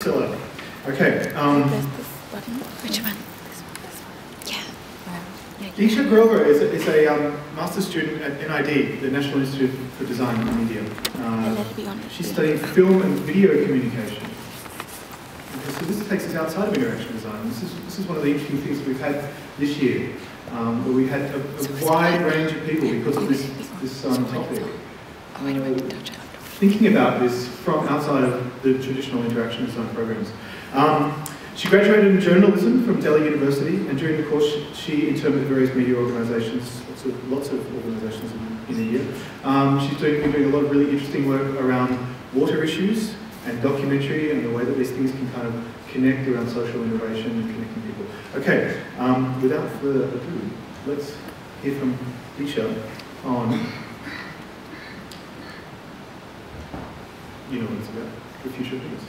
bestseller. Okay. Which one? This one. Yeah. Diksha Grover is a master's student at NID, the National Institute for Design in India. She's studying film and video communication. Okay, so this takes us outside of interaction design. This is one of the interesting things we've had this year, where we had a wide range of people because of this topic. Thinking about this from outside of the traditional interaction design programs. She graduated in journalism from Delhi University, and during the course she interned with various media organisations, lots of organisations in India. She's been doing a lot of really interesting work around water issues and documentary and the way that these things can kind of connect around social innovation and connecting people. Okay, without further ado, let's hear from Diksha on, you know what it's about, the future of business.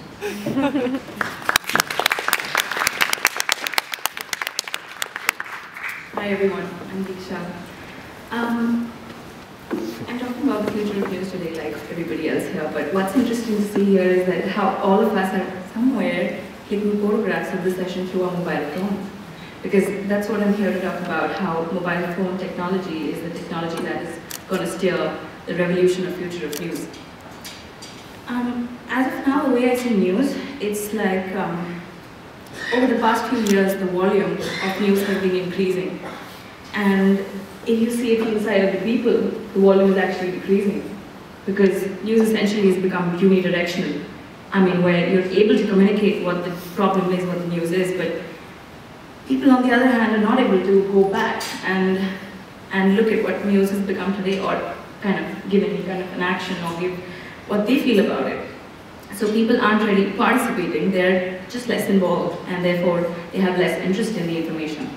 Hi everyone, I'm Diksha. I'm talking about the future of news today like everybody else here, but what's interesting to see here is that how all of us are somewhere clicking photographs of the session through our mobile phone. Because that's what I'm here to talk about, how mobile phone technology is the technology that is going to steer the revolution of future of news. As of now, the way I see news, it's like over the past few years, the volume of news has been increasing. And if you see it inside of the people, the volume is actually decreasing. Because news essentially has become unidirectional. I mean, where you're able to communicate what the problem is, what the news is, but people on the other hand are not able to go back and look at what news has become today, or kind of give any kind of an action or give what they feel about it. So people aren't really participating, they're just less involved, and therefore they have less interest in the information.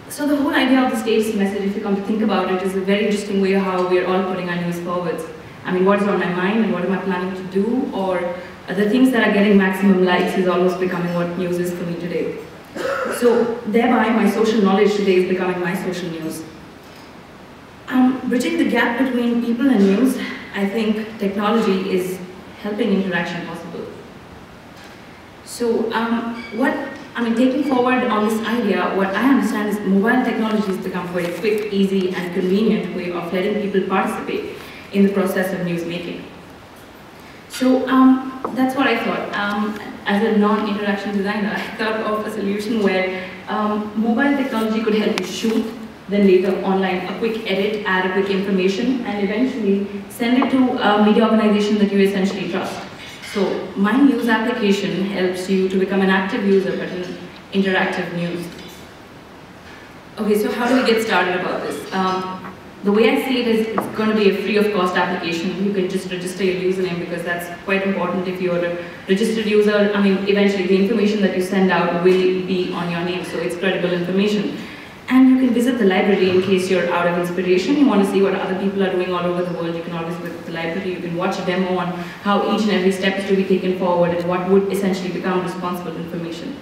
So the whole idea of the status message, if you come to think about it, is a very interesting way how we're all putting our news forwards. I mean, what is on my mind and what am I planning to do, or the things that are getting maximum likes is almost becoming what news is for me today. So thereby my social knowledge today is becoming my social news. Bridging the gap between people and news, I think technology is helping interaction possible. So taking forward on this idea, what I understand is mobile technology has become a very quick, easy and convenient way of letting people participate in the process of news making. So that's what I thought. As a non-interaction designer, I thought of a solution where mobile technology could help you shoot, then later online a quick edit, add a quick information, and eventually send it to a media organization that you essentially trust. So MyNews Application helps you to become an active user but in interactive news. Okay, so how do we get started about this? The way I see it is it's going to be a free of cost application. You can just register your username because that's quite important. If you're a registered user, I mean, eventually the information that you send out will be on your name, so it's credible information. And you can visit the library in case you're out of inspiration. You want to see what other people are doing all over the world. You can always visit the library. You can watch a demo on how each and every step is to be taken forward and what would essentially become responsible information.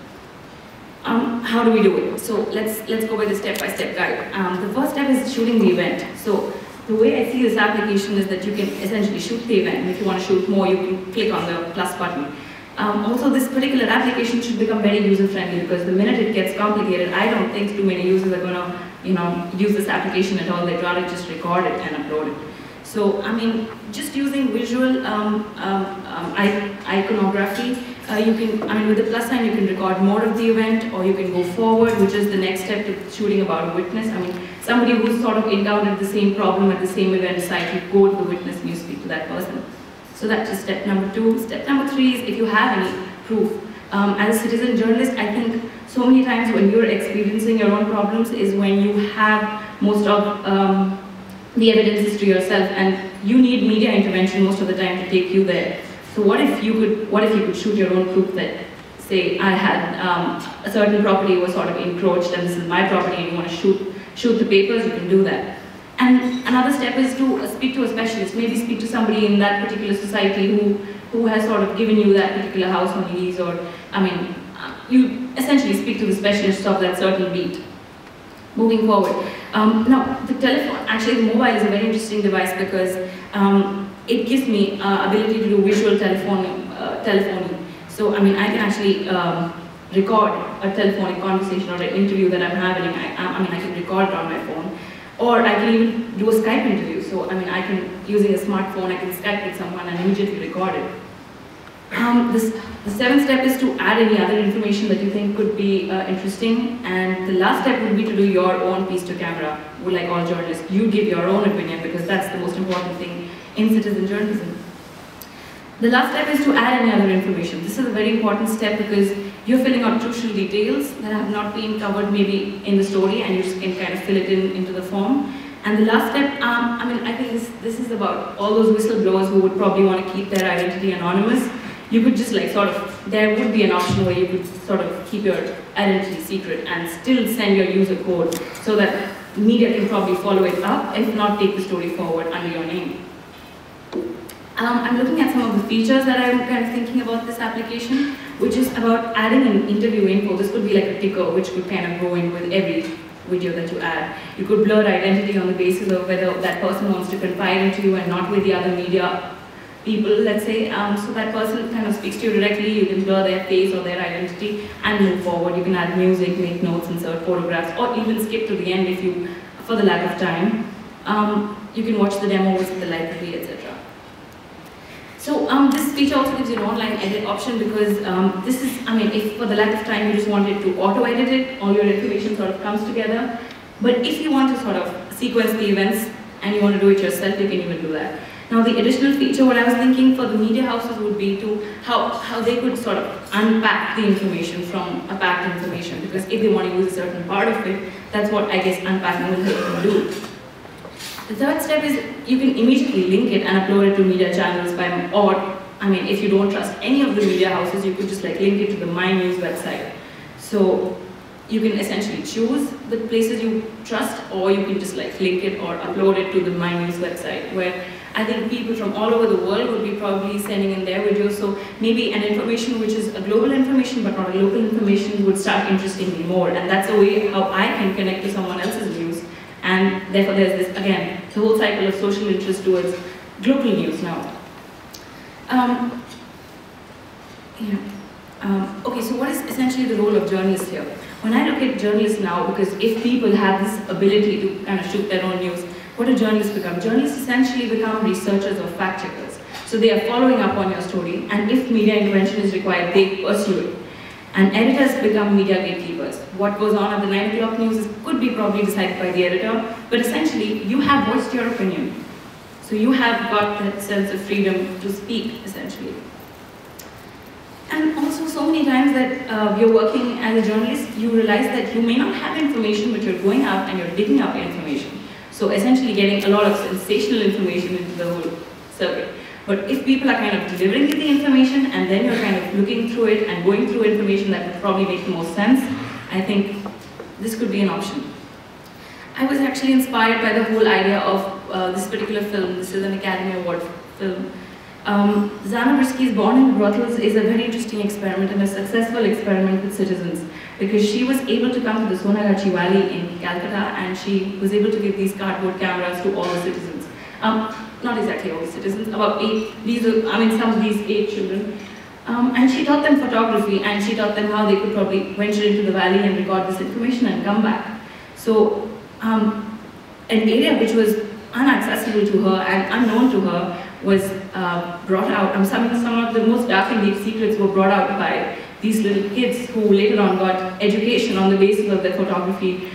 How do we do it? So let's go by the step-by-step guide. The first step is shooting the event. So the way I see this application is that you can essentially shoot the event. And if you want to shoot more, you can click on the plus button. Also, this particular application should become very user-friendly because the minute it gets complicated, I don't think too many users are going to, use this application at all. They'd rather just record it and upload it. So, I mean, just using visual iconography, with the plus sign, you can record more of the event, or you can go forward, which is the next step to shooting about a witness. I mean, somebody who's sort of encountered the same problem at the same event site, you go to the witness and you speak to that person. So that's just step number 2. Step number 3 is if you have any proof. As a citizen journalist, I think so many times when you're experiencing your own problems is when you have most of the evidence is to yourself, and you need media intervention most of the time to take you there. So what if you could shoot your own proof that, say, I had a certain property was sort of encroached and this is my property and you want to shoot the papers, you can do that. And another step is to speak to a specialist, maybe speak to somebody in that particular society who has sort of given you that particular house on lease, or, you essentially speak to the specialists of that certain beat. Moving forward. Now, the telephone, actually the mobile is a very interesting device because it gives me ability to do visual telephone telephony. So, I mean, I can actually record a telephonic conversation or an interview that I'm having. I mean, I can record it on my phone. Or I can even do a Skype interview. So, I mean, I can, using a smartphone, I can Skype with someone and immediately record it. The seventh step is to add any other information that you think could be interesting. And the last step would be to do your own piece to camera. Like all journalists, you give your own opinion because that's the most important thing in citizen journalism. The last step is to add any other information. This is a very important step because you're filling out crucial details that have not been covered maybe in the story, and you just can kind of fill it into the form. And the last step, I mean, I think this is about all those whistleblowers who would probably want to keep their identity anonymous. You could just like sort of, there would be an option where you could sort of keep your identity secret and still send your user code so that media can probably follow it up, if not take the story forward under your name. I'm looking at some of the features that I'm kind of thinking about this application, which is about adding an interview info. This could be like a ticker, which could kind of go in with every video that you add. You could blur identity on the basis of whether that person wants to confide into you and not with the other media people, let's say. So that person kind of speaks to you directly. You can blur their face or their identity and move forward. You can add music, make notes, insert photographs, or even skip to the end if you, for the lack of time. You can watch the demo, visit the library, etc. So this feature also gives you an online edit option because this is, I mean, if for the lack of time you just wanted to auto-edit it, all your information sort of comes together. But if you want to sort of sequence the events and you want to do it yourself, you can even do that. Now the additional feature, what I was thinking for the media houses would be to how they could sort of unpack the information from a packed information, because if they want to use a certain part of it, that's what I guess unpacking will help them do. The third step is you can immediately link it and upload it to media channels or, I mean, if you don't trust any of the media houses, you could just like link it to the MyNews website. So you can essentially choose the places you trust, or you can just like link it or upload it to the MyNews website, where I think people from all over the world would be probably sending in their videos. So maybe an information which is a global information but not a local information would start interesting me more. And that's a way how I can connect to someone else's news. And therefore there's this, again, the whole cycle of social interest towards global news now. Okay, so what is essentially the role of journalists here? When I look at journalists now, because if people have this ability to kind of shoot their own news, what do journalists become? Journalists essentially become researchers or fact checkers. So they are following up on your story, and if media intervention is required, they pursue it. And editors become media gatekeepers. What goes on at the 9 o'clock news could be probably decided by the editor, but essentially you have voiced your opinion. So you have got that sense of freedom to speak, essentially. And also so many times that you're working as a journalist, you realize that you may not have information, but you're going out and you're digging up information. So essentially getting a lot of sensational information into the whole circuit. But if people are kind of delivering you the information and then you're kind of looking through it and going through information that would probably make the most sense, I think this could be an option. I was actually inspired by the whole idea of this particular film. This is an Academy Award film. Zana Brisky's Born in Brothels is a very interesting experiment and a successful experiment with citizens, because she was able to come to the Sonagachi Valley in Calcutta and she was able to give these cardboard cameras to all the citizens. Not exactly all the citizens, about 8, some of these 8 children. And she taught them photography and she taught them how they could probably venture into the valley and record this information and come back. So an area which was inaccessible to her and unknown to her was brought out. Some of the most dark and deep secrets were brought out by these little kids who later on got education on the basis of their photography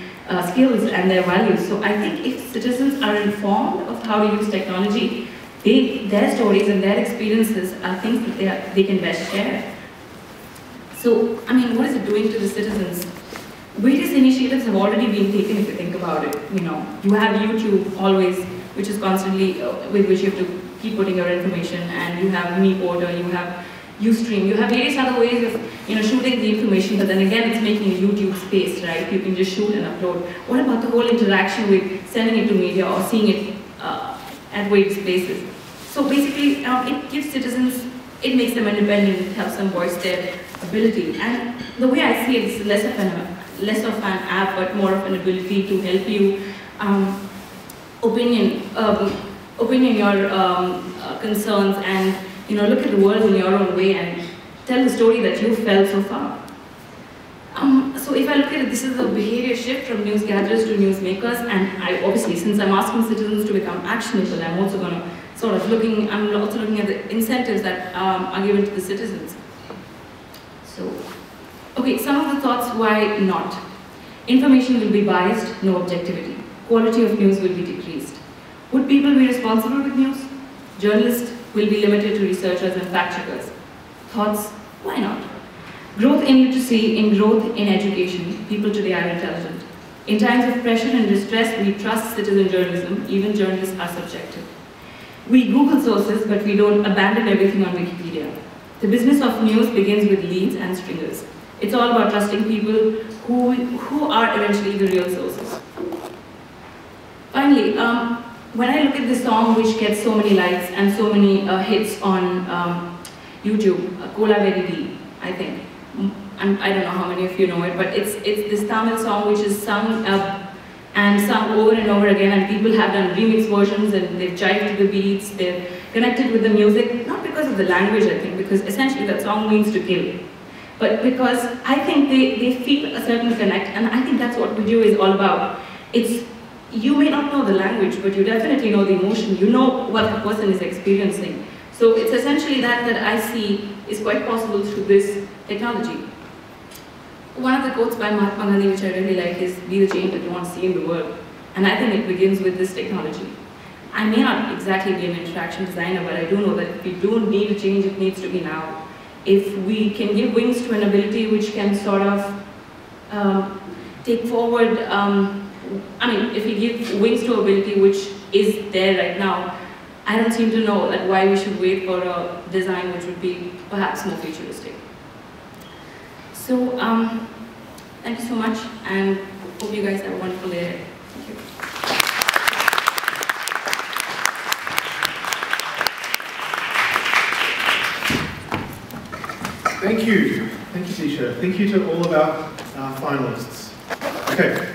skills and their values. So I think if citizens are informed of how to use technology, their stories and their experiences are things that they can best share. So, I mean, what is it doing to the citizens? Various initiatives have already been taken if you think about it. You know, you have YouTube always, which is constantly, with which you have to keep putting your information, and you have MePorter, you have Ustream, you have various other ways of shooting the information, but then again it's making a YouTube space, right? You can just shoot and upload. What about the whole interaction with sending it to media or seeing it at various places? So basically, it gives citizens, it makes them independent, it helps them voice their ability. And the way I see it is less of an app, but more of an ability to help you opinion your concerns and look at the world in your own way and tell the story that you felt so far. So if I look at it, this is a behavior shift from news gatherers to news makers, and obviously, since I'm asking citizens to become actionable, I'm also going to sort of looking at the incentives that are given to the citizens. So, okay, some of the thoughts why not. Information will be biased, no objectivity. Quality of news will be decreased. Would people be responsible with news? Journalists will be limited to researchers and fact checkers. Thoughts? Why not? Growth in literacy, in growth in education, people today are intelligent. In times of pressure and distress, we trust citizen journalism, even journalists are subjective. We Google sources, but we don't abandon everything on Wikipedia. The business of news begins with leads and stringers. It's all about trusting people who are eventually the real sources. Finally, when I look at this song which gets so many likes and so many hits on YouTube, Kola Very Di, I think. And I don't know how many of you know it, but it's this Tamil song which is sung and sung over and over again, and people have done remix versions and they've jived to the beats, they've connected with the music, not because of the language, I think, because essentially that song means to kill. But because I think they feel a certain connect, and I think that's what video is all about. You may not know the language, but you definitely know the emotion, you know what the person is experiencing. So it's essentially that I see is quite possible through this technology. One of the quotes by Mahatma Gandhi which I really like is, "Be the change that you want to see in the world." And I think it begins with this technology. I may not exactly be an interaction designer, but I do know that if we do need a change, it needs to be now. If we can give wings to an ability which can sort of take forward, if we give wings to ability which is there right now, I don't seem to know that why we should wait for a design which would be perhaps more futuristic. So, thank you so much, and hope you guys have a wonderful day ahead. Thank you. Thank you. Thank you, Diksha. Thank you to all of our finalists. Okay.